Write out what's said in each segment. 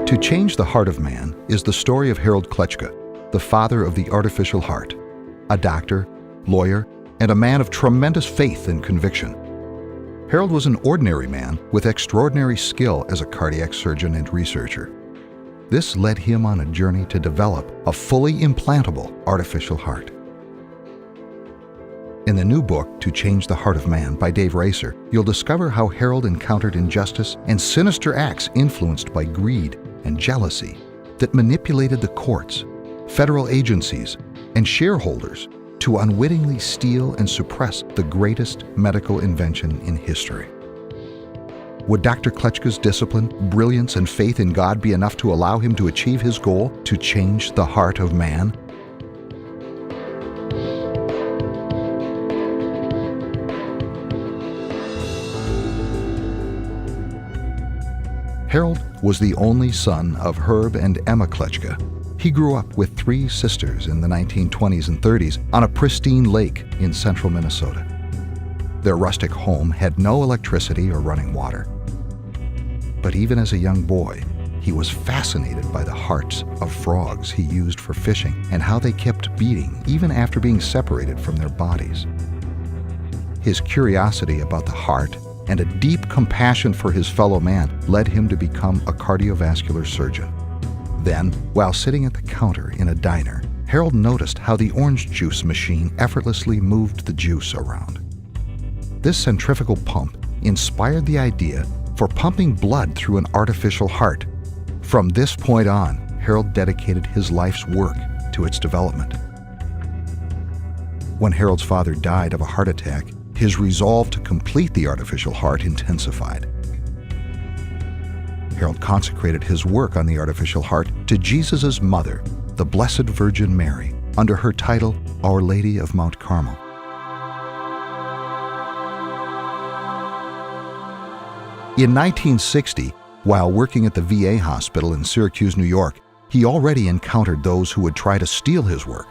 To Change the Heart of Man is the story of Harold Kletschka, the father of the artificial heart, a doctor, lawyer, and a man of tremendous faith and conviction. Harold was an ordinary man with extraordinary skill as a cardiac surgeon and researcher. This led him on a journey to develop a fully implantable artificial heart. In the new book, To Change the Heart of Man by Dave Racer, you'll discover how Harold encountered injustice and sinister acts influenced by greed and jealousy that manipulated the courts, federal agencies, and shareholders to unwittingly steal and suppress the greatest medical invention in history. Would Dr. Kletschka's discipline, brilliance, and faith in God be enough to allow him to achieve his goal to change the heart of man? Harold was the only son of Herb and Emma Kletschka. He grew up with 3 sisters in the 1920s and 30s on a pristine lake in central Minnesota. Their rustic home had no electricity or running water. But even as a young boy, he was fascinated by the hearts of frogs he used for fishing and how they kept beating even after being separated from their bodies. His curiosity about the heart and a deep compassion for his fellow man led him to become a cardiovascular surgeon. Then, while sitting at the counter in a diner, Harold noticed how the orange juice machine effortlessly moved the juice around. This centrifugal pump inspired the idea for pumping blood through an artificial heart. From this point on, Harold dedicated his life's work to its development. When Harold's father died of a heart attack, his resolve to complete the artificial heart intensified. Harold consecrated his work on the artificial heart to Jesus' mother, the Blessed Virgin Mary, under her title, Our Lady of Mount Carmel. In 1960, while working at the VA hospital in Syracuse, New York, he already encountered those who would try to steal his work.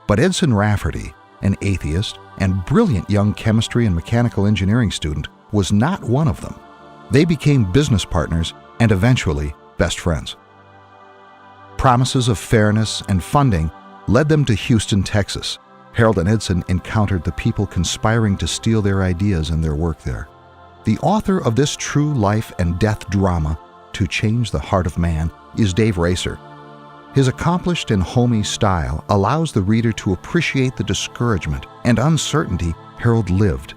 But Edson Rafferty, an atheist and brilliant young chemistry and mechanical engineering student, was not one of them. They became business partners and eventually best friends. Promises of fairness and funding led them to Houston, Texas. Harold and Edson encountered the people conspiring to steal their ideas and their work there. The author of this true life and death drama, To Change the Heart of Man, is Dave Racer. His accomplished and homey style allows the reader to appreciate the discouragement and uncertainty Harold lived.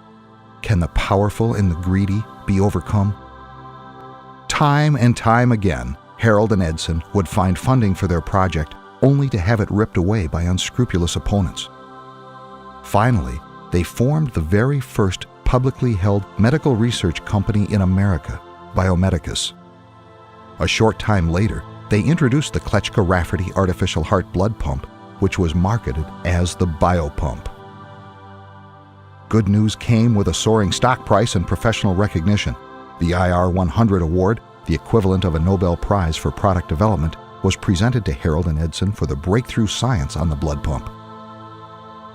Can the powerful and the greedy be overcome? Time and time again, Harold and Edson would find funding for their project only to have it ripped away by unscrupulous opponents. Finally, they formed the very first publicly held medical research company in America, Biomedicus. A short time later, they introduced the Kletschka-Rafferty artificial heart blood pump, which was marketed as the Biopump. Good news came with a soaring stock price and professional recognition. The IR 100 award, the equivalent of a Nobel Prize for product development, was presented to Harold and Edson for the breakthrough science on the blood pump.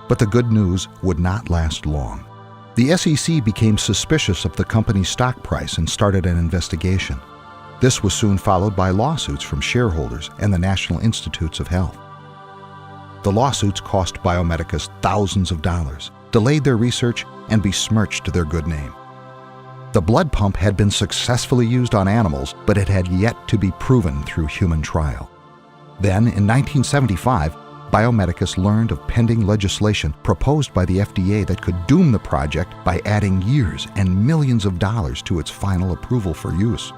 But the good news would not last long. The SEC became suspicious of the company's stock price and started an investigation. This was soon followed by lawsuits from shareholders and the National Institutes of Health. The lawsuits cost Biomedicus thousands of dollars, delayed their research, and besmirched their good name. The blood pump had been successfully used on animals, but it had yet to be proven through human trial. Then, in 1975, Biomedicus learned of pending legislation proposed by the FDA that could doom the project by adding years and millions of dollars to its final approval for use.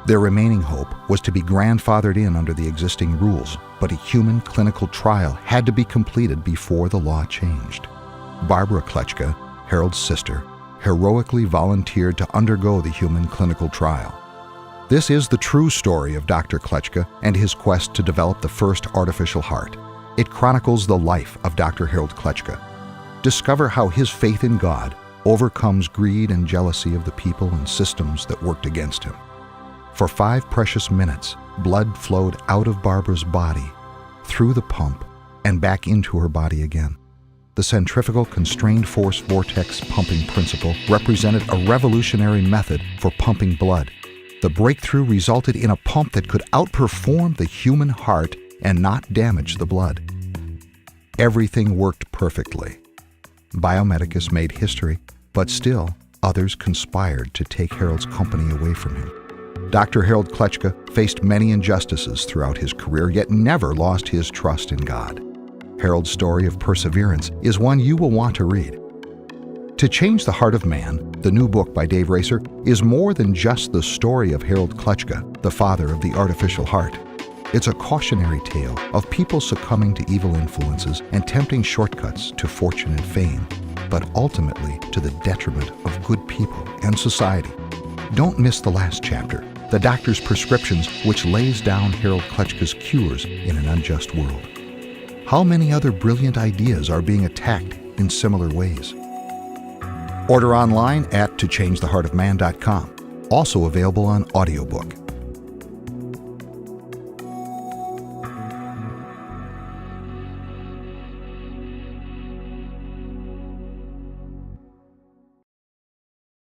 Their remaining hope was to be grandfathered in under the existing rules, but a human clinical trial had to be completed before the law changed. Barbara Kletschka, Harold's sister, heroically volunteered to undergo the human clinical trial. This is the true story of Dr. Kletschka and his quest to develop the first artificial heart. It chronicles the life of Dr. Harold Kletschka. Discover how his faith in God overcomes greed and jealousy of the people and systems that worked against him. For 5 precious minutes, blood flowed out of Barbara's body, through the pump, and back into her body again. The centrifugal constrained force vortex pumping principle represented a revolutionary method for pumping blood. the breakthrough resulted in a pump that could outperform the human heart and not damage the blood. Everything worked perfectly. Biomedicus made history, but still, others conspired to take Harold's company away from him. Dr. Harold Kletschka faced many injustices throughout his career, yet never lost his trust in God. Harold's story of perseverance is one you will want to read. To Change the Heart of Man, the new book by Dave Racer, is more than just the story of Harold Kletschka, the father of the artificial heart. It's a cautionary tale of people succumbing to evil influences and tempting shortcuts to fortune and fame, but ultimately to the detriment of good people and society. Don't miss the last chapter, The Doctor's Prescriptions, which lays down Harold Kletschka's cures in an unjust world. How many other brilliant ideas are being attacked in similar ways? Order online at tochangetheheartofman.com, also available on audiobook.